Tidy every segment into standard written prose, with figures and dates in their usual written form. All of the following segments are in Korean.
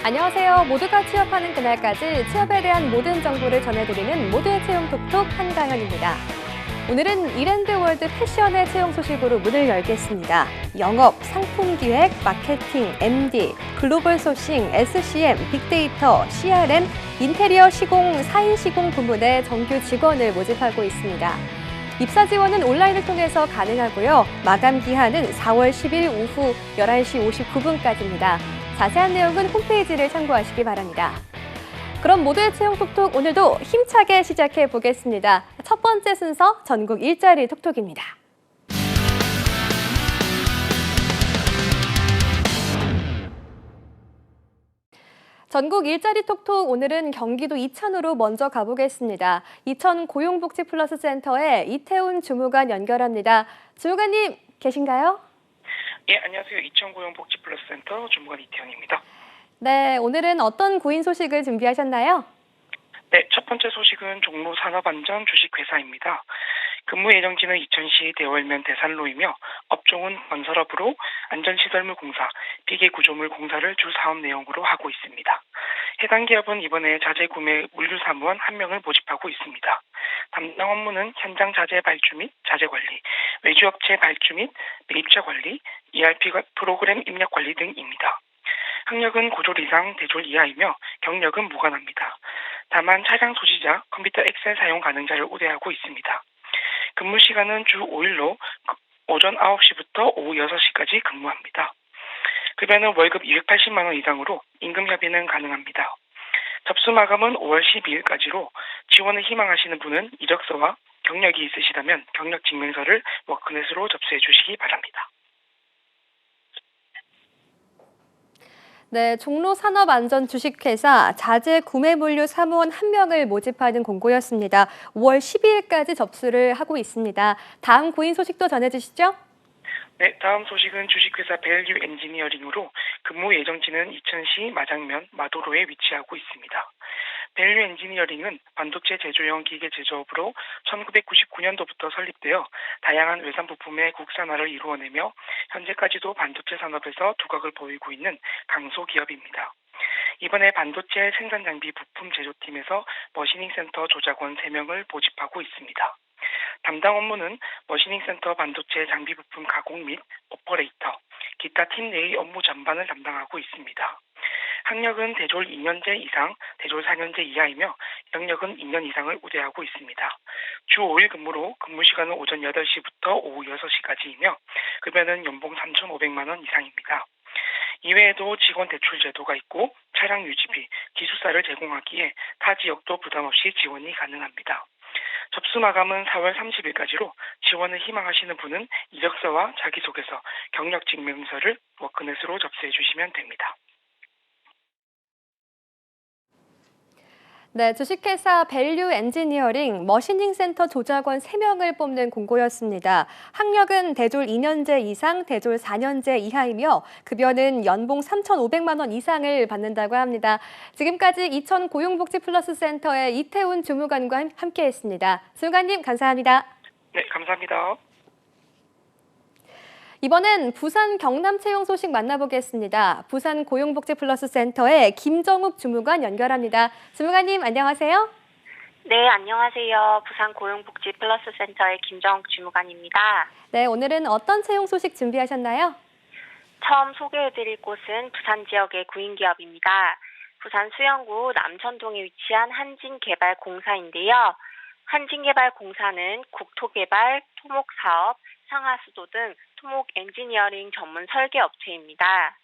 안녕하세요. 모두가 취업하는 그날까지 취업에 대한 모든 정보를 전해드리는 모두의 채용 톡톡 한가현입니다. 오늘은 이랜드월드 패션의 채용 소식으로 문을 열겠습니다. 영업, 상품기획, 마케팅, MD, 글로벌 소싱, SCM, 빅데이터, CRM, 인테리어 시공, 4인 시공 부문의 정규 직원을 모집하고 있습니다. 입사 지원은 온라인을 통해서 가능하고요. 마감 기한은 4월 10일 오후 11시 59분까지입니다. 자세한 내용은 홈페이지를 참고하시기 바랍니다. 그럼 모두의 채용 톡톡 오늘도 힘차게 시작해 보겠습니다. 첫 번째 순서 전국 일자리 톡톡입니다. 전국 일자리 톡톡 오늘은 경기도 이천으로 먼저 가보겠습니다. 이천 고용복지 플러스 센터에 이태훈 주무관 연결합니다. 주무관님 계신가요? 예, 안녕하세요. 이천 고용복지 플러스 센터 주무관 이태현입니다. 네, 오늘은 어떤 구인 소식을 준비하셨나요? 네, 첫 번째 소식은 종로 산업안전 주식회사입니다. 근무 예정지는 이천시 대월면 대산로이며 업종은 건설업으로 안전시설물 공사, 비계구조물 공사를 주 사업 내용으로 하고 있습니다. 해당 기업은 이번에 자재 구매 물류 사무원 1명을 모집하고 있습니다. 담당 업무는 현장 자재 발주 및 자재 관리, 외주업체 발주 및 매입자 관리, ERP 프로그램 입력 관리 등입니다. 학력은 고졸 이상, 대졸 이하이며 경력은 무관합니다. 다만 차량 소지자, 컴퓨터 엑셀 사용 가능자를 우대하고 있습니다. 근무 시간은 주 5일로 오전 9시부터 오후 6시까지 근무합니다. 급여는 월급 280만 원 이상으로 임금 협의는 가능합니다. 접수 마감은 5월 12일까지로 지원을 희망하시는 분은 이력서와 경력이 있으시다면 경력 증명서를 워크넷으로 접수해 주시기 바랍니다. 네, 종로 산업안전 주식회사 자재 구매 물류 사무원 1명을 모집하는 공고였습니다. 5월 12일까지 접수를 하고 있습니다. 다음 구인 소식도 전해주시죠. 네, 다음 소식은 주식회사 밸류 엔지니어링으로 근무 예정지는 이천시 마장면 마도로에 위치하고 있습니다. 밸류 엔지니어링은 반도체 제조용 기계 제조업으로 1999년도부터 설립되어 다양한 외산 부품의 국산화를 이루어내며 현재까지도 반도체 산업에서 두각을 보이고 있는 강소 기업입니다. 이번에 반도체 생산 장비 부품 제조팀에서 머시닝 센터 조작원 3명을 모집하고 있습니다. 담당 업무는 머시닝 센터 반도체 장비 부품 가공 및 오퍼레이터, 기타 팀 내의 업무 전반을 담당하고 있습니다. 학력은 대졸 2년제 이상, 대졸 4년제 이하이며 경력은 2년 이상을 우대하고 있습니다. 주 5일 근무로 근무 시간은 오전 8시부터 오후 6시까지이며 급여는 연봉 3,500만 원 이상입니다. 이외에도 직원 대출 제도가 있고 차량 유지비, 기숙사를 제공하기에 타 지역도 부담 없이 지원이 가능합니다. 접수 마감은 4월 30일까지로 지원을 희망하시는 분은 이력서와 자기소개서, 경력 증명서를 워크넷으로 접수해 주시면 됩니다. 네, 주식회사 밸류 엔지니어링 머시닝 센터 조작원 3명을 뽑는 공고였습니다. 학력은 대졸 2년제 이상, 대졸 4년제 이하이며 급여는 연봉 3,500만 원 이상을 받는다고 합니다. 지금까지 이천 고용복지 플러스 센터의 이태훈 주무관과 함께했습니다. 주무관님 감사합니다. 네, 감사합니다. 이번엔 부산 경남 채용 소식 만나보겠습니다. 부산 고용복지 플러스 센터의 김정욱 주무관 연결합니다. 주무관님 안녕하세요. 네, 안녕하세요. 부산 고용복지 플러스 센터의 김정욱 주무관입니다. 네, 오늘은 어떤 채용 소식 준비하셨나요? 처음 소개해드릴 곳은 부산 지역의 구인기업입니다. 부산 수영구 남천동에 위치한 한진개발공사인데요. 한진개발공사는 국토개발, 토목사업, 상하수도 등 토목 엔지니어링 전문 설계 업체입니다.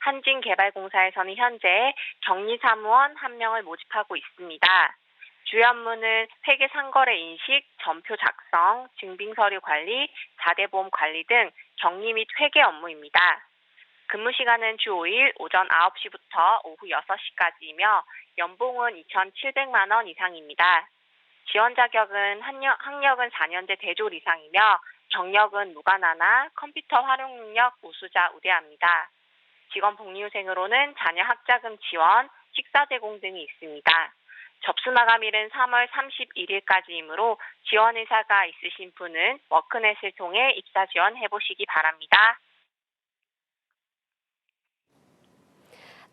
한진개발공사에서는 현재 격리사무원 1명을 모집하고 있습니다. 주요 업무는 회계 상거래 인식, 전표 작성, 증빙서류 관리, 자대보험 관리 등 격리 및 회계 업무입니다. 근무 시간은 주 5일 오전 9시부터 오후 6시까지이며 연봉은 2,700만 원 이상입니다. 지원 자격은 학력은 4년제 대졸 이상이며 경력은 무관하나 컴퓨터 활용 능력 우수자 우대합니다. 직원 복리후생으로는 자녀 학자금 지원, 식사 제공 등이 있습니다. 접수 마감일은 3월 31일까지이므로 지원 의사가 있으신 분은 워크넷을 통해 입사 지원해 보시기 바랍니다.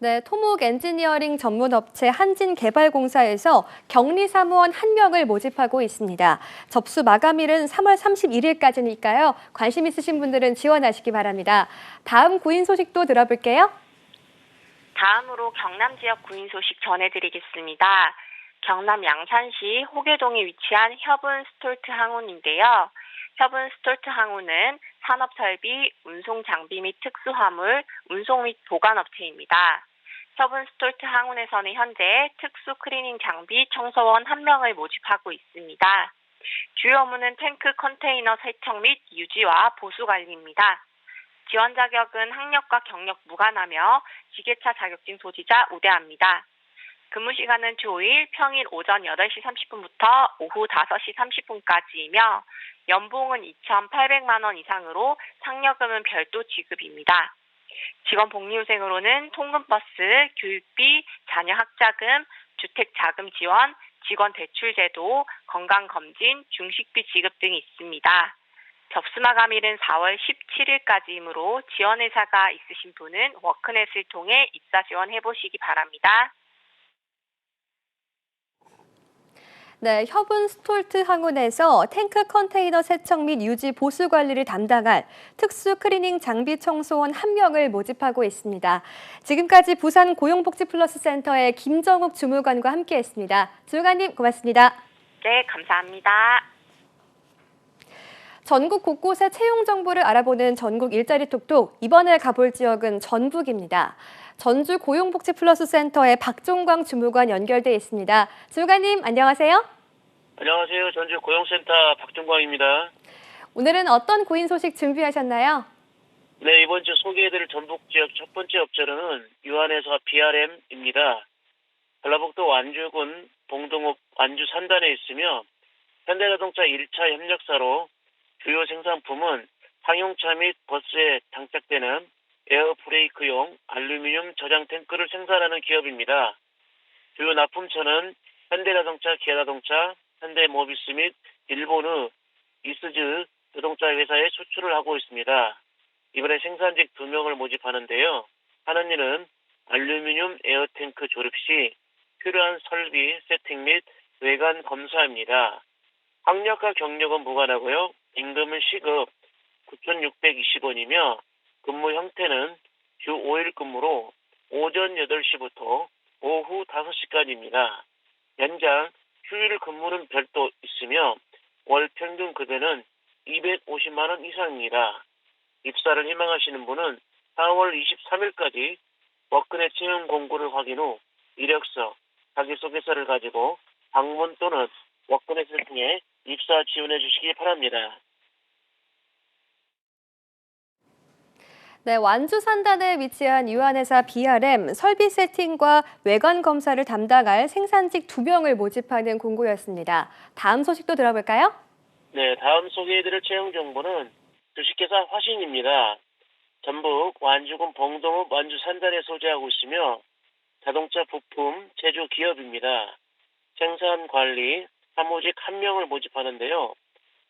네, 토목 엔지니어링 전문 업체 한진개발공사에서 격리 사무원 1명을 모집하고 있습니다. 접수 마감일은 3월 31일까지니까요. 관심 있으신 분들은 지원하시기 바랍니다. 다음 구인 소식도 들어볼게요. 다음으로 경남 지역 구인 소식 전해드리겠습니다. 경남 양산시 호계동에 위치한 협은 스톨트 항운인데요. 협은 스톨트 항운은 산업설비, 운송장비 및 특수화물, 운송 및 보관업체입니다. 협은 스톨트 항운에서는 현재 특수 클리닝 장비 청소원 1명을 모집하고 있습니다. 주요 업무는 탱크 컨테이너 세척 및 유지와 보수 관리입니다. 지원 자격은 학력과 경력 무관하며 기계차 자격증 소지자 우대합니다. 근무 시간은 주 5일 평일 오전 8시 30분부터 오후 5시 30분까지이며 연봉은 2,800만 원 이상으로 상여금은 별도 지급입니다. 직원 복리후생으로는 통근버스, 교육비, 자녀 학자금, 주택자금 지원, 직원 대출제도, 건강검진, 중식비 지급 등이 있습니다. 접수 마감일은 4월 17일까지이므로 지원 의사가 있으신 분은 워크넷을 통해 입사 지원해보시기 바랍니다. 네, 협은 스톨트 항운에서 탱크 컨테이너 세척 및 유지 보수 관리를 담당할 특수 클리닝 장비 청소원 1명을 모집하고 있습니다. 지금까지 부산 고용복지플러스센터의 김정욱 주무관과 함께했습니다. 주무관님 고맙습니다. 네, 감사합니다. 전국 곳곳의 채용 정보를 알아보는 전국 일자리 톡톡, 이번에 가볼 지역은 전북입니다. 전주 고용복지플러스센터의 박종광 주무관 연결돼 있습니다. 주무관님 안녕하세요. 안녕하세요. 전주 고용센터 박종광입니다. 오늘은 어떤 구인 소식 준비하셨나요? 네, 이번 주 소개해드릴 전북 지역 첫 번째 업체는 유한회사 BRM입니다. 전라북도 완주군 봉동읍 완주 산단에 있으며 현대자동차 1차 협력사로 주요 생산품은 상용차 및 버스에 장착되는 에어브레이크용 알루미늄 저장 탱크를 생산하는 기업입니다. 주요 납품처는 현대자동차, 기아자동차, 현대모비스 및 일본의 이스즈 자동차 회사에 수출을 하고 있습니다. 이번에 생산직 2명을 모집하는데요. 하는 일은 알루미늄 에어탱크 조립 시 필요한 설비 세팅 및 외관 검사입니다. 학력과 경력은 무관하고요. 임금은 시급 9,620원이며 근무 형태는 주 5일 근무로 오전 8시부터 오후 5시까지입니다. 연장 휴일 근무는 별도 있으며 월 평균 급여는 250만 원 이상입니다. 입사를 희망하시는 분은 4월 23일까지 워크넷 채용 공고를 확인 후 이력서, 자기소개서를 가지고 방문 또는 워크넷을 통해 입사 지원해 주시기 바랍니다. 네, 완주 산단에 위치한 유한회사 BRM 설비 세팅과 외관 검사를 담당할 생산직 2명을 모집하는 공고였습니다. 다음 소식도 들어볼까요? 네, 다음 소개해드릴 채용 정보는 주식회사 화신입니다. 전북 완주군 봉동읍 완주 산단에 소재하고 있으며 자동차 부품 제조 기업입니다. 생산 관리 사무직 1명을 모집하는데요.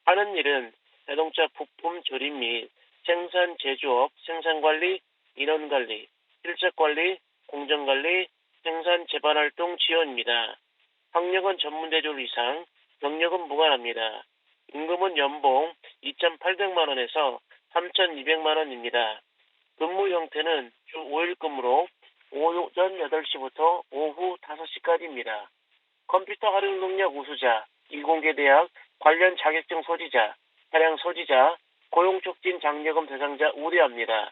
하는 일은 자동차 부품 조립 및 생산 제조업, 생산관리, 인원관리, 실적관리, 공정관리, 생산 재반활동 지원입니다. 학력은 전문대졸 이상, 경력은 무관합니다. 임금은 연봉 2,800만 원에서 3,200만 원입니다. 근무 형태는 주 5일 근무로 오전 8시부터 오후 5시까지입니다. 컴퓨터 활용 능력 우수자, 이공계 대학 관련 자격증 소지자, 차량 소지자, 고용 촉진 장려금 대상자 우대합니다.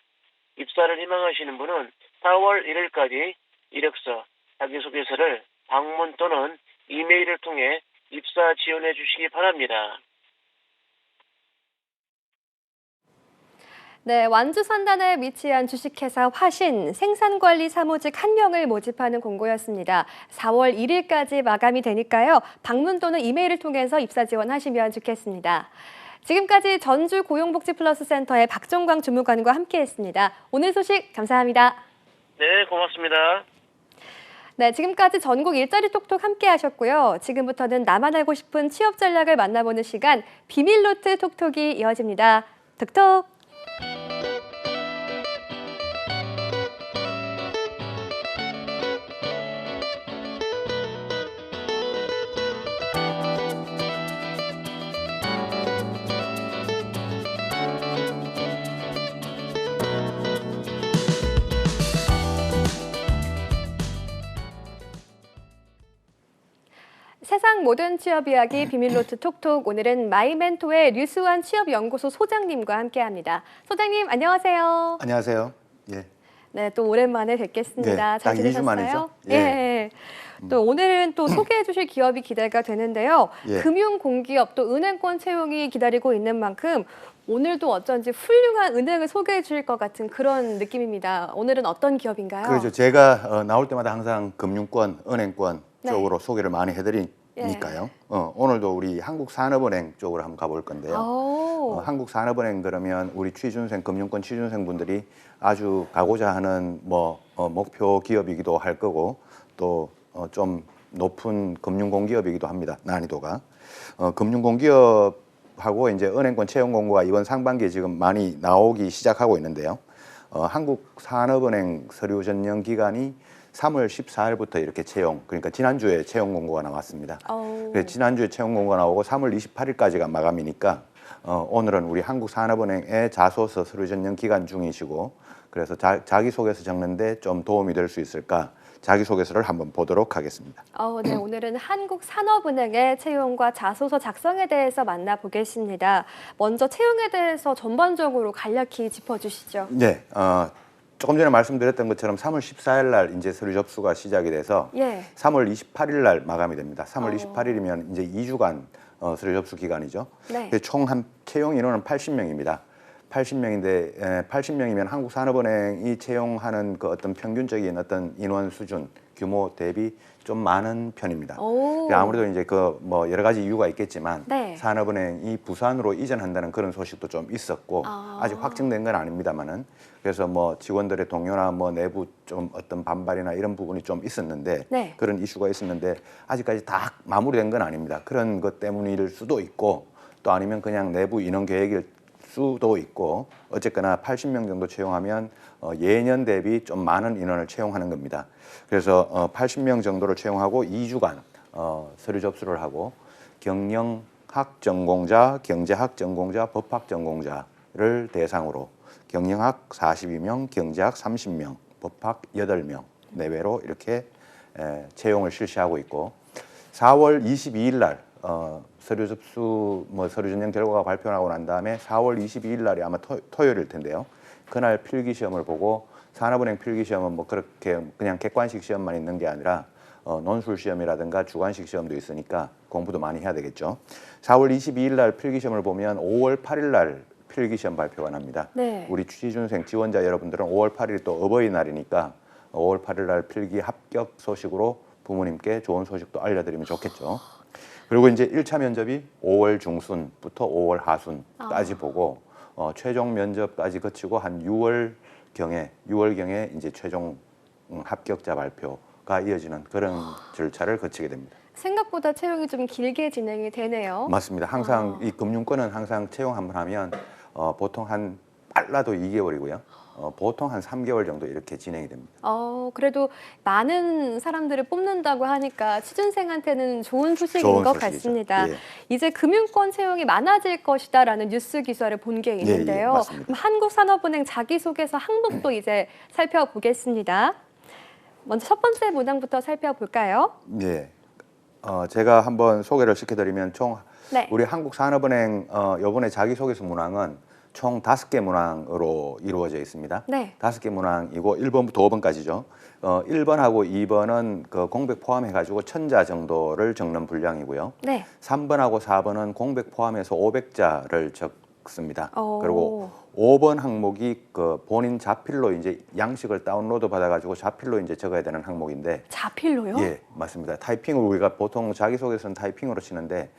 입사를 희망하시는 분은 4월 1일까지 이력서, 자기소개서를 방문 또는 이메일을 통해 입사 지원해 주시기 바랍니다. 네, 완주 산단에 위치한 주식회사 화신 생산관리 사무직 1명을 모집하는 공고였습니다. 4월 1일까지 마감이 되니까요. 방문 또는 이메일을 통해서 입사 지원하시면 좋겠습니다. 지금까지 전주 고용복지플러스센터의 박종광 주무관과 함께했습니다. 오늘 소식 감사합니다. 네, 고맙습니다. 네, 지금까지 전국 일자리 톡톡 함께하셨고요. 지금부터는 나만 알고 싶은 취업 전략을 만나보는 시간 비밀노트 톡톡이 이어집니다. 톡톡. 세상 모든 취업 이야기 비밀노트 톡톡 오늘은 마이멘토의 류수환 취업연구소 소장님과 함께합니다. 소장님 안녕하세요. 안녕하세요. 예. 네, 또 오랜만에 뵙겠습니다. 네, 잘 딱 2주 지내셨어요? 만이죠? 예. 예. 또 오늘은 또 소개해 주실 기업이 기대가 되는데요. 예. 금융공기업 또 은행권 채용이 기다리고 있는 만큼 오늘도 어쩐지 훌륭한 은행을 소개해 주실 것 같은 그런 느낌입니다. 오늘은 어떤 기업인가요? 그렇죠. 제가 나올 때마다 항상 금융권, 은행권 네. 쪽으로 소개를 많이 해드리니까요. 오늘도 우리 한국산업은행 쪽으로 한번 가볼 건데요. 오. 한국산업은행 그러면 우리 취준생, 금융권 취준생 분들이 아주 가고자 하는 목표 기업이기도 할 거고 또 좀 높은 금융공기업이기도 합니다. 난이도가. 금융공기업하고 이제 은행권 채용 공고가 이번 상반기에 지금 많이 나오기 시작하고 있는데요. 한국산업은행 서류 전형 기간이 3월 14일부터 이렇게 채용, 그러니까 지난주에 채용 공고가 나왔습니다. 그래서 지난주에 채용 공고가 나오고 3월 28일까지가 마감이니까 오늘은 우리 한국산업은행의 자소서 서류 전형 기간 중이시고 그래서 자기소개서 적는데 좀 도움이 될 수 있을까 자기소개서를 한번 보도록 하겠습니다. 네, 오늘은 한국산업은행의 채용과 자소서 작성에 대해서 만나보겠습니다. 먼저 채용에 대해서 전반적으로 간략히 짚어주시죠. 네, 조금 전에 말씀드렸던 것처럼 3월 14일 날 이제 서류 접수가 시작이 돼서 예. 3월 28일 날 마감이 됩니다. 3월 28일이면 이제 2주간 서류 접수 기간이죠. 네. 총 한 채용 인원은 80명입니다. 80명인데 80명이면 한국산업은행이 채용하는 그 어떤 평균적인 어떤 인원 수준 규모 대비 좀 많은 편입니다. 아무래도 이제 그 여러 가지 이유가 있겠지만 네. 산업은행이 부산으로 이전한다는 그런 소식도 좀 있었고 아직 확정된 건 아닙니다만은 그래서 직원들의 동료나 내부 좀 어떤 반발이나 이런 부분이 좀 있었는데 네. 그런 이슈가 있었는데 아직까지 다 마무리된 건 아닙니다. 그런 것 때문일 수도 있고 또 아니면 그냥 내부 인원 계획일 수도 있고 어쨌거나 80명 정도 채용하면 예년 대비 좀 많은 인원을 채용하는 겁니다. 그래서 80명 정도를 채용하고 2주간 서류 접수를 하고 경영학 전공자, 경제학 전공자, 법학 전공자를 대상으로 경영학 42명, 경제학 30명, 법학 8명 내외로 이렇게 채용을 실시하고 있고 4월 22일 날 서류 접수 서류 전형 결과가 발표하고 난 다음에 4월 22일 날이 아마 토요일일 텐데요. 그날 필기 시험을 보고 산업은행 필기 시험은 그렇게 그냥 객관식 시험만 있는 게 아니라 논술 시험이라든가 주관식 시험도 있으니까 공부도 많이 해야 되겠죠. 4월 22일 날 필기 시험을 보면 5월 8일 날 필기 시험 발표가 납니다. 네. 우리 취준생 지원자 여러분들은 5월 8일이 또 어버이날이니까 5월 8일 날 필기 합격 소식으로 부모님께 좋은 소식도 알려드리면 좋겠죠. 그리고 이제 1차 면접이 5월 중순부터 5월 하순까지 보고 최종 면접까지 거치고 한 6월경에 이제 최종 합격자 발표가 이어지는 그런 절차를 거치게 됩니다. 생각보다 채용이 좀 길게 진행이 되네요. 맞습니다. 항상 이 금융권은 항상 채용 한번 하면 보통 한 빨라도 2개월이고요. 보통 한 3개월 정도 이렇게 진행이 됩니다. 그래도 많은 사람들을 뽑는다고 하니까 취준생한테는 좋은 소식인 것 소식이죠. 같습니다. 예. 이제 금융권 채용이 많아질 것이다라는 뉴스 기사를 본 게 있는데요. 맞습니다. 그럼 한국산업은행 자기소개서 항목도 이제 살펴보겠습니다. 먼저 첫 번째 문항부터 살펴볼까요? 네. 제가 한번 소개를 시켜드리면 네. 우리 한국산업은행 이번에 자기소개서 문항은 총 5개 문항으로 이루어져 있습니다. 네. 5개 문항이고 1번부터 5번까지죠. 1번하고 2번은 그 공백 포함해가지고 1000자 정도를 적는 분량이고요. 네. 3번하고 4번은 공백 포함해서 500자를 적습니다. 오. 그리고 5번 항목이 그 본인 자필로 이제 양식을 다운로드 받아가지고 자필로 이제 적어야 되는 항목인데. 자필로요? 예, 맞습니다. 타이핑을 우리가 보통 자기소개서는 타이핑으로 치는데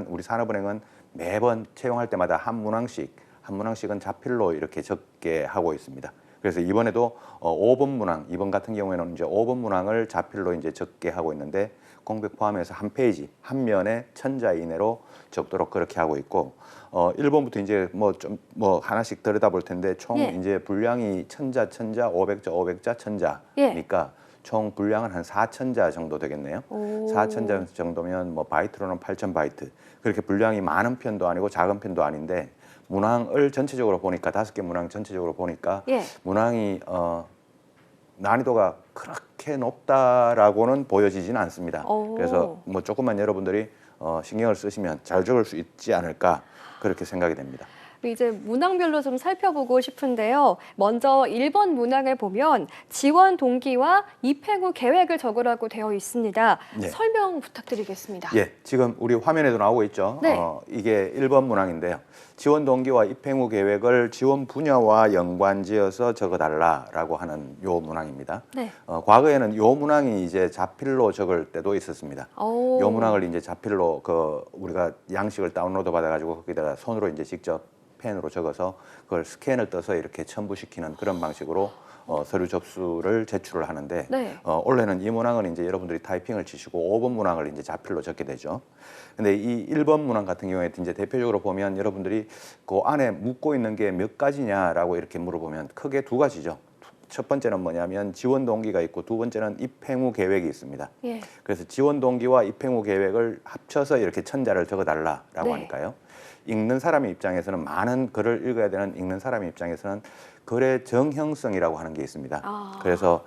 우리 산업은행은 매번 채용할 때마다 한 문항씩은 자필로 이렇게 적게 하고 있습니다. 그래서 이번에도 5번 문항, 이번 같은 경우에는 이제 5번 문항을 자필로 이제 적게 하고 있는데 공백 포함해서 한 페이지, 한 면에 1000자 이내로 적도록 그렇게 하고 있고 1번부터 이제 하나씩 들여다볼 텐데 총 예. 이제 분량이 1000자, 500자, 1000자니까 총 분량은 한 4000자 정도 되겠네요. 4000자 정도면 바이트로는 8000바이트. 그렇게 분량이 많은 편도 아니고 작은 편도 아닌데 문항을 전체적으로 보니까 5개 문항 전체적으로 보니까 예. 문항이 난이도가 그렇게 높다라고는 보여지지는 않습니다. 오. 그래서 뭐 조금만 여러분들이 신경을 쓰시면 잘 적을 수 있지 않을까 그렇게 생각이 됩니다. 이제 문항별로 좀 살펴보고 싶은데요. 먼저 1번 문항을 보면 지원 동기와 입행 후 계획을 적으라고 되어 있습니다. 네. 설명 부탁드리겠습니다. 예, 지금 우리 화면에도 나오고 있죠. 네. 이게 1번 문항인데요. 지원 동기와 입행 후 계획을 지원 분야와 연관지어서 적어달라라고 하는 요 문항입니다. 네. 과거에는 요 문항이 이제 자필로 적을 때도 있었습니다. 오. 요 문항을 이제 자필로 우리가 양식을 다운로드 받아가지고 거기다가 손으로 이제 직접 펜으로 적어서 그걸 스캔을 떠서 이렇게 첨부시키는 그런 방식으로 서류 접수를 제출을 하는데 네. 원래는 이 문항은 이제 여러분들이 타이핑을 치시고 5번 문항을 이제 자필로 적게 되죠. 근데 이 1번 문항 같은 경우에 이제 대표적으로 보면 여러분들이 그 안에 묻고 있는 게 몇 가지냐라고 이렇게 물어보면 크게 두 가지죠. 첫 번째는 뭐냐면 지원 동기가 있고 두 번째는 입행 후 계획이 있습니다. 예. 그래서 지원 동기와 입행 후 계획을 합쳐서 이렇게 천자를 적어달라라고 네. 하니까요. 읽는 사람의 입장에서는 많은 글을 읽어야 되는 읽는 사람의 입장에서는 글의 정형성이라고 하는 게 있습니다. 아. 그래서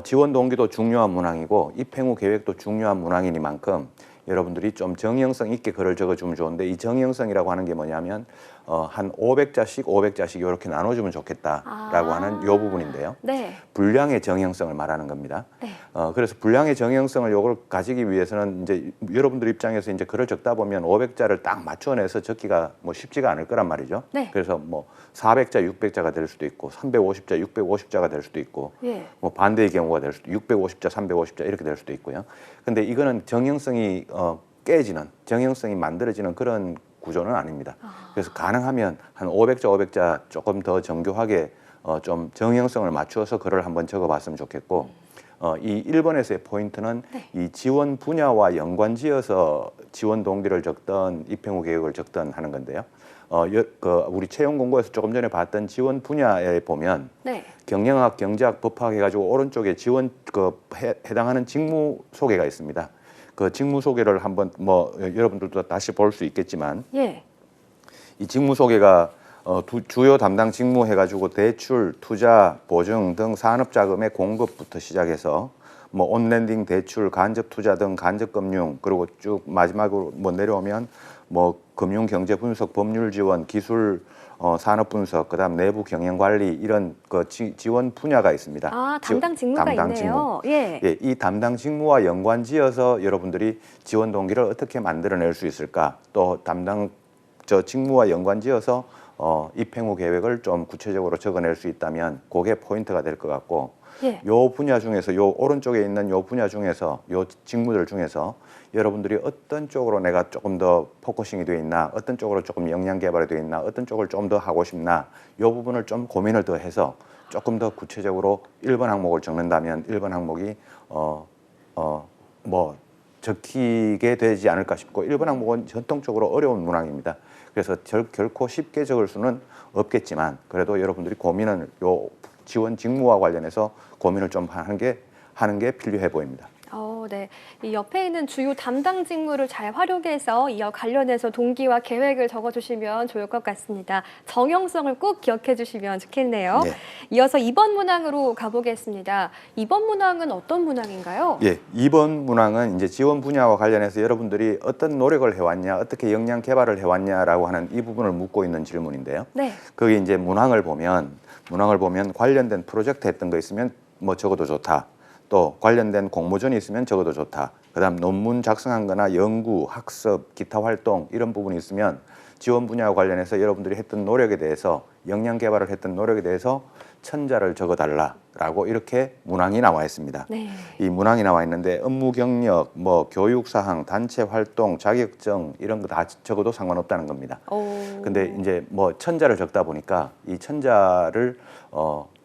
지원 동기도 중요한 문항이고 입행 후 계획도 중요한 문항이니만큼 여러분들이 좀 정형성 있게 글을 적어주면 좋은데 이 정형성이라고 하는 게 뭐냐면 한 500자씩 이렇게 나눠주면 좋겠다라고 하는 요 부분인데요. 네. 분량의 정형성을 말하는 겁니다. 네. 그래서 분량의 정형성을 요걸 가지기 위해서는 이제 여러분들 입장에서 이제 글을 적다 보면 500자를 딱 맞춰내서 적기가 뭐 쉽지가 않을 거란 말이죠. 네. 그래서 뭐 400자, 600자가 될 수도 있고 350자, 650자가 될 수도 있고 예. 뭐 반대의 경우가 될 수도 650자, 350자 이렇게 될 수도 있고요. 근데 이거는 정형성이 깨지는 정형성이 만들어지는 그런 구조는 아닙니다. 그래서 가능하면 한 500자, 500자 조금 더 정교하게 좀 정형성을 맞추어서 글을 한번 적어봤으면 좋겠고 이 1번에서의 포인트는 네. 이 지원 분야와 연관지어서 지원 동기를 적던 입행 후 계획을 적던 하는 건데요. 우리 채용 공고에서 조금 전에 봤던 지원 분야에 보면 네. 경영학, 경제학, 법학 해가지고 오른쪽에 지원 해당하는 직무 소개가 있습니다. 그 직무 소개를 한번 여러분들도 다시 볼 수 있겠지만 예. 이 직무 소개가 주요 담당 직무 해가지고 대출, 투자, 보증 등 산업 자금의 공급부터 시작해서 뭐 온랜딩 대출, 간접 투자 등 간접 금융 그리고 쭉 마지막으로 뭐 내려오면 뭐 금융 경제 분석, 법률 지원, 기술 산업 분석, 그다음 내부 경영 관리 이런 지원 분야가 있습니다. 아, 담당 직무가 담당 있네요. 직무. 예. 예, 이 담당 직무와 연관지어서 여러분들이 지원 동기를 어떻게 만들어낼 수 있을까? 또 담당 직무와 연관지어서 입행 후 계획을 좀 구체적으로 적어낼 수 있다면 그게 포인트가 될 것 같고 예. 요 분야 중에서 요 오른쪽에 있는 요 분야 중에서 요 직무들 중에서 여러분들이 어떤 쪽으로 내가 조금 더 포커싱이 되어 있나, 어떤 쪽으로 조금 역량 개발이 되어 있나, 어떤 쪽을 좀 더 하고 싶나, 요 부분을 좀 고민을 더 해서 조금 더 구체적으로 1번 항목을 적는다면 1번 항목이 뭐 적히게 되지 않을까 싶고 1번 항목은 전통적으로 어려운 문항입니다. 그래서 결코 쉽게 적을 수는 없겠지만 그래도 여러분들이 고민을 요 지원 직무와 관련해서 고민을 좀 하는 게 필요해 보입니다. 네. 이 옆에 있는 주요 담당 직무를 잘 활용해서 이와 관련해서 동기와 계획을 적어주시면 좋을 것 같습니다. 정형성을 꼭 기억해 주시면 좋겠네요. 네. 이어서 2번 문항으로 가보겠습니다. 2번 문항은 어떤 문항인가요? 예, 2번 문항은 이제 지원 분야와 관련해서 여러분들이 어떤 노력을 해왔냐, 어떻게 역량 개발을 해왔냐라고 하는 이 부분을 묻고 있는 질문인데요. 네. 그게 이제 문항을 보면 관련된 프로젝트 했던 거 있으면 뭐 적어도 좋다. 또 관련된 공모전이 있으면 적어도 좋다. 그다음 논문 작성한 거나 연구, 학습, 기타 활동 이런 부분이 있으면 지원 분야와 관련해서 여러분들이 했던 노력에 대해서 역량 개발을 했던 노력에 대해서 천자를 적어달라라고 이렇게 문항이 나와 있습니다. 네. 이 문항이 나와 있는데 업무 경력, 뭐 교육 사항, 단체 활동, 자격증 이런 거 다 적어도 상관없다는 겁니다. 근데 이제 뭐 천자를 적다 보니까 이 천자를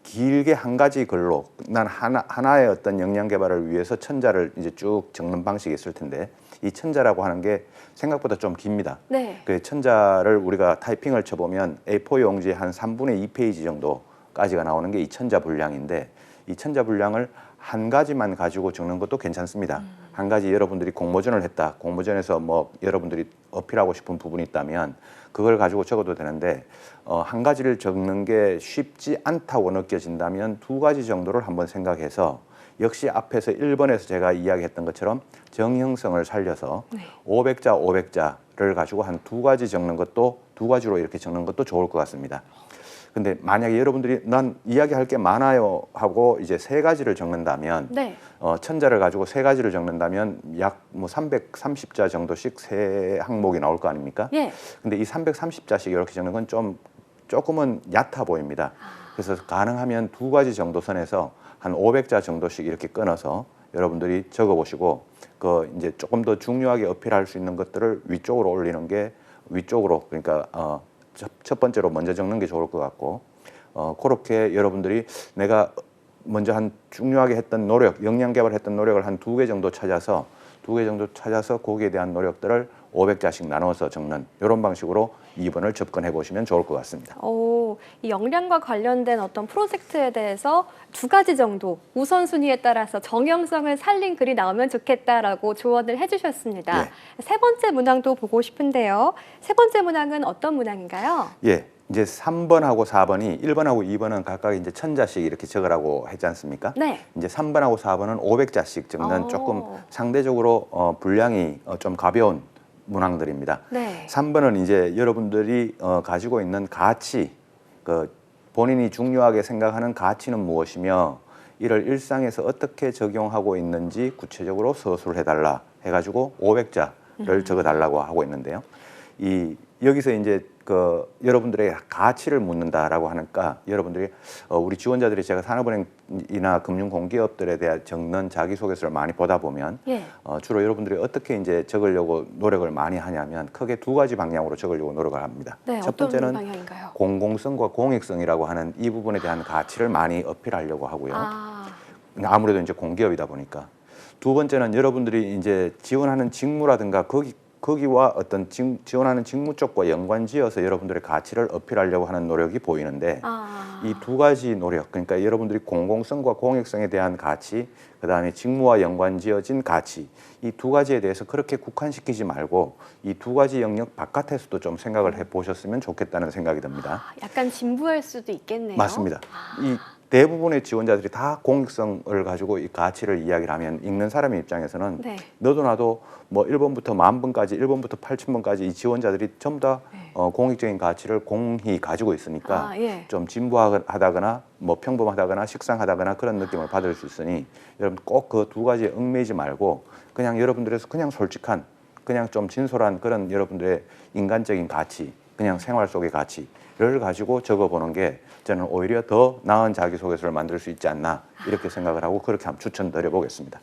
길게 한 가지 글로 난 하나의 어떤 역량 개발을 위해서 천자를 이제 쭉 적는 방식이 있을 텐데 이 천자라고 하는 게 생각보다 좀 깁니다. 네. 그 천자를 우리가 타이핑을 쳐보면 A4 용지 한 3분의 2페이지 정도까지가 나오는 게 이 천자 분량인데 이 천자 분량을 한 가지만 가지고 적는 것도 괜찮습니다. 한 가지 여러분들이 공모전을 했다. 공모전에서 뭐 여러분들이 어필하고 싶은 부분이 있다면 그걸 가지고 적어도 되는데 한 가지를 적는 게 쉽지 않다고 느껴진다면 두 가지 정도를 한번 생각해서 역시 앞에서 1번에서 제가 이야기했던 것처럼 정형성을 살려서 500자, 500자를 가지고 한 두 가지 적는 것도 두 가지로 이렇게 적는 것도 좋을 것 같습니다. 근데 만약에 여러분들이 난 이야기할 게 많아요 하고 이제 세 가지를 적는다면 네. 1000자를 가지고 세 가지를 적는다면 약 뭐 330자 정도씩 세 항목이 나올 거 아닙니까? 예. 근데 이 330자씩 이렇게 적는 건 조금은 얕아 보입니다. 그래서 가능하면 두 가지 정도 선에서 한 500자 정도씩 이렇게 끊어서 여러분들이 적어 보시고 그 이제 조금 더 중요하게 어필할 수 있는 것들을 위쪽으로 올리는 게 위쪽으로 그러니까 첫 번째로 먼저 적는 게 좋을 것 같고 그렇게 여러분들이 내가 먼저 한 중요하게 했던 노력, 역량 개발했던 노력을 한 두 개 정도 찾아서 거기에 대한 노력들을 500자씩 나눠서 적는 이런 방식으로 2번을 접근해 보시면 좋을 것 같습니다. 이 역량과 관련된 어떤 프로젝트에 대해서 두 가지 정도 우선순위에 따라서 정형성을 살린 글이 나오면 좋겠다라고 조언을 해주셨습니다. 예. 세 번째 문항도 보고 싶은데요. 세 번째 문항은 어떤 문항인가요? 예, 이제 3번하고 4번이 1번하고 2번은 각각 이제 1000자씩 이렇게 적으라고 했지 않습니까? 네. 이제 3번하고 4번은 500자씩 적는 조금 상대적으로 분량이 좀 가벼운 문항들입니다. 네. 3번은 이제 여러분들이 가지고 있는 가치, 그 본인이 중요하게 생각하는 가치는 무엇이며 이를 일상에서 어떻게 적용하고 있는지 구체적으로 서술을 해달라 해가지고 500자를 적어달라고 하고 있는데요. 여기서 이제 여러분들의 가치를 묻는다라고 하니까 여러분들이 우리 지원자들이 제가 산업은행이나 금융공기업들에 대해 적는 자기소개서를 많이 보다 보면 예. 주로 여러분들이 어떻게 이제 적으려고 노력을 많이 하냐면 크게 두 가지 방향으로 적으려고 노력을 합니다. 네, 첫 어떤 번째는 방향인가요? 공공성과 공익성이라고 하는 이 부분에 대한 가치를 많이 어필하려고 하고요. 아, 아무래도 이제 공기업이다 보니까. 두 번째는 여러분들이 이제 지원하는 직무라든가 거기와 어떤 지원하는 직무 쪽과 연관지어서 여러분들의 가치를 어필하려고 하는 노력이 보이는데 이 두 가지 노력, 그러니까 여러분들이 공공성과 공익성에 대한 가치, 그다음에 직무와 연관지어진 가치, 이 두 가지에 대해서 그렇게 국한시키지 말고 이 두 가지 영역 바깥에서도 좀 생각을 해보셨으면 좋겠다는 생각이 듭니다. 약간 진부할 수도 있겠네요. 맞습니다. 이 대부분의 지원자들이 다 공익성을 가지고 이 가치를 이야기를 하면 읽는 사람의 입장에서는 네. 너도 나도 뭐 1번부터 10,000번까지 1번부터 8,000번까지 이 지원자들이 전부 다 공익적인 가치를 공히 가지고 있으니까 예. 좀 진부하다거나 뭐 평범하다거나 식상하다거나 그런 느낌을 받을 수 있으니 여러분 꼭 그 두 가지에 얽매이지 말고 그냥 여러분들에서 그냥 솔직한 그냥 좀 진솔한 그런 여러분들의 인간적인 가치, 그냥 생활 속의 가치를 가지고 적어보는 게 저는 오히려 더 나은 자기소개서를 만들 수 있지 않나 이렇게 생각을 하고 그렇게 한번 추천드려보겠습니다.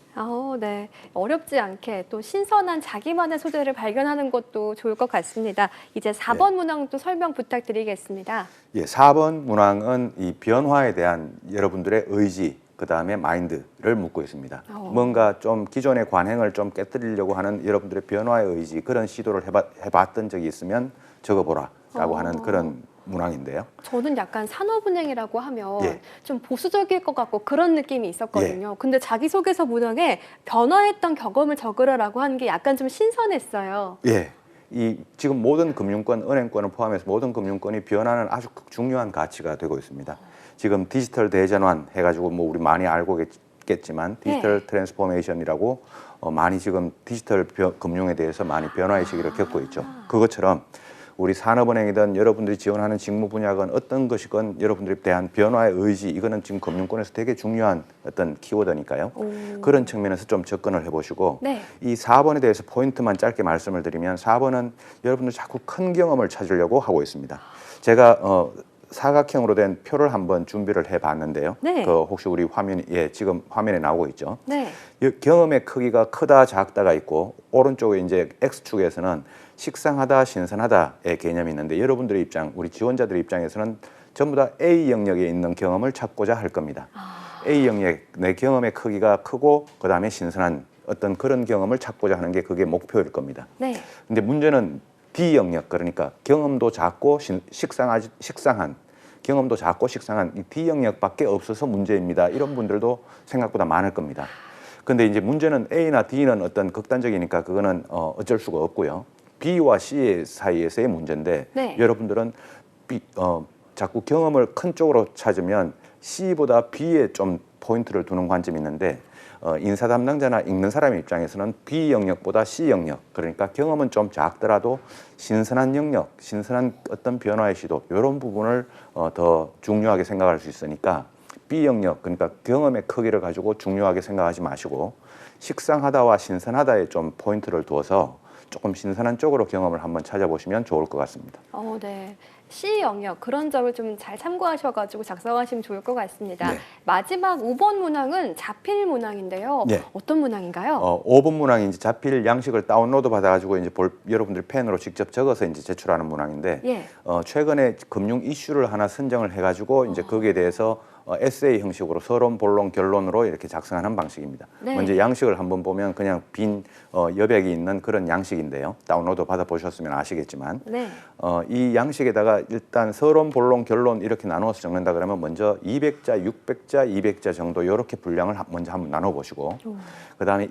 네. 어렵지 않게 또 신선한 자기만의 소재를 발견하는 것도 좋을 것 같습니다. 이제 4번 문항도 설명 부탁드리겠습니다. 예, 4번 문항은 이 변화에 대한 여러분들의 의지, 그 다음에 마인드를 묻고 있습니다. 뭔가 좀 기존의 관행을 좀 깨뜨리려고 하는 여러분들의 변화의 의지, 그런 시도를 해봤던 적이 있으면 적어보라라고 하는 그런 문항인데요. 저는 약간 산업은행이라고 하면 예. 좀 보수적일 것 같고 그런 느낌이 있었거든요. 근데 자기소개서 문항에 변화했던 경험을 적으라고 하는 게 약간 좀 신선했어요. 예. 지금 모든 금융권, 은행권을 포함해서 모든 금융권이 변화는 아주 중요한 가치가 되고 있습니다. 지금 디지털 대전환 해가지고 뭐 우리 많이 알고 겠지만 디지털 트랜스포메이션이라고 많이 지금 디지털 금융에 대해서 많이 변화의 시기를 겪고 있죠. 그것처럼 우리 산업은행이든 여러분들이 지원하는 직무 분야건 어떤 것이건 여러분들에 대한 변화의 의지, 이거는 지금 금융권에서 되게 중요한 어떤 키워드니까요. 그런 측면에서 좀 접근을 해보시고 네. 이 4번에 대해서 포인트만 짧게 말씀을 드리면 4번은 여러분들 자꾸 큰 경험을 찾으려고 하고 있습니다. 제가 사각형으로 된 표를 한번 준비를 해봤는데요. 네. 혹시 우리 지금 화면에 나오고 있죠. 네. 경험의 크기가 크다 작다가 있고 오른쪽에 이제 X축에서는 식상하다 신선하다의 개념이 있는데 여러분들의 입장, 우리 지원자들의 입장에서는 전부 다 A 영역에 있는 경험을 찾고자 할 겁니다. A 영역, 내 경험의 크기가 크고 그다음에 신선한 어떤 그런 경험을 찾고자 하는 게 그게 목표일 겁니다. 네. 근데 문제는 D 영역, 그러니까 경험도 작고 식상한 경험도 작고 식상한 이 D 영역밖에 없어서 문제입니다. 이런 분들도 생각보다 많을 겁니다. 근데 이제 문제는 A나 D는 어떤 극단적이니까 그거는 어쩔 수가 없고요. B와 C 사이에서의 문제인데 네. 여러분들은 자꾸 경험을 큰 쪽으로 찾으면 C보다 B에 좀 포인트를 두는 관점이 있는데 인사 담당자나 읽는 사람 입장에서는 B 영역보다 C 영역, 그러니까 경험은 좀 작더라도 신선한 영역, 신선한 어떤 변화의 시도 이런 부분을 더 중요하게 생각할 수 있으니까 B 영역, 그러니까 경험의 크기를 가지고 중요하게 생각하지 마시고 식상하다와 신선하다에 좀 포인트를 두어서 조금 신선한 쪽으로 경험을 한번 찾아보시면 좋을 것 같습니다. 네. C 영역 그런 점을 좀 잘 참고하셔가지고 작성하시면 좋을 것 같습니다. 네. 마지막 5번 문항은 자필 문항인데요. 네. 어떤 문항인가요? 5번 문항이 이제 자필 양식을 다운로드 받아가지고 이제 여러분들 펜으로 직접 적어서 이제 제출하는 문항인데 예. 최근에 금융 이슈를 하나 선정을 해가지고 이제 거기에 대해서 에세이 형식으로 서론, 본론, 결론으로 이렇게 작성하는 방식입니다. 네. 먼저 양식을 한번 보면 그냥 빈 여백이 있는 그런 양식인데요. 다운로드 받아보셨으면 아시겠지만 네. 이 양식에다가 일단 서론, 본론, 결론 이렇게 나누어서 적는다 그러면 먼저 200자, 600자, 200자 정도 이렇게 분량을 먼저 한번 나눠보시고 그다음에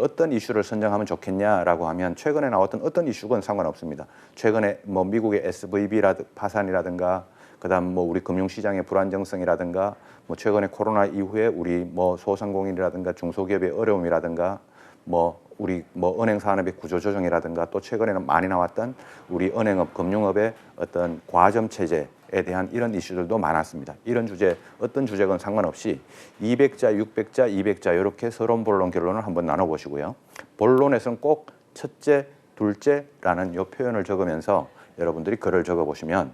어떤 이슈를 선정하면 좋겠냐라고 하면 최근에 나왔던 어떤 이슈건 상관없습니다. 최근에 뭐 미국의 SVB 파산이라든가 그다음 뭐 우리 금융시장의 불안정성이라든가 뭐 최근에 코로나 이후에 우리 뭐 소상공인이라든가 중소기업의 어려움이라든가 뭐 우리 뭐 은행 산업의 구조조정이라든가 또 최근에는 많이 나왔던 우리 은행업, 금융업의 어떤 과점 체제에 대한 이런 이슈들도 많았습니다. 이런 주제, 어떤 주제건 상관없이 200자, 600자, 200자 이렇게 서론, 본론, 결론을 한번 나눠보시고요. 본론에서는 꼭 첫째, 둘째라는 요 표현을 적으면서 여러분들이 글을 적어보시면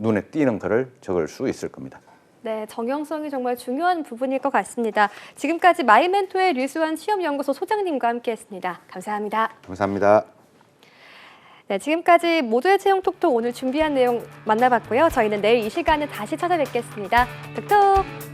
눈에 띄는 글을 적을 수 있을 겁니다. 네, 정형성이 정말 중요한 부분일 것 같습니다. 지금까지 마이멘토의 류수환 시험연구소 소장님과 함께했습니다. 감사합니다. 감사합니다. 네, 지금까지 모두의 채용 톡톡 오늘 준비한 내용 만나봤고요. 저희는 내일 이 시간에 다시 찾아뵙겠습니다. 톡톡!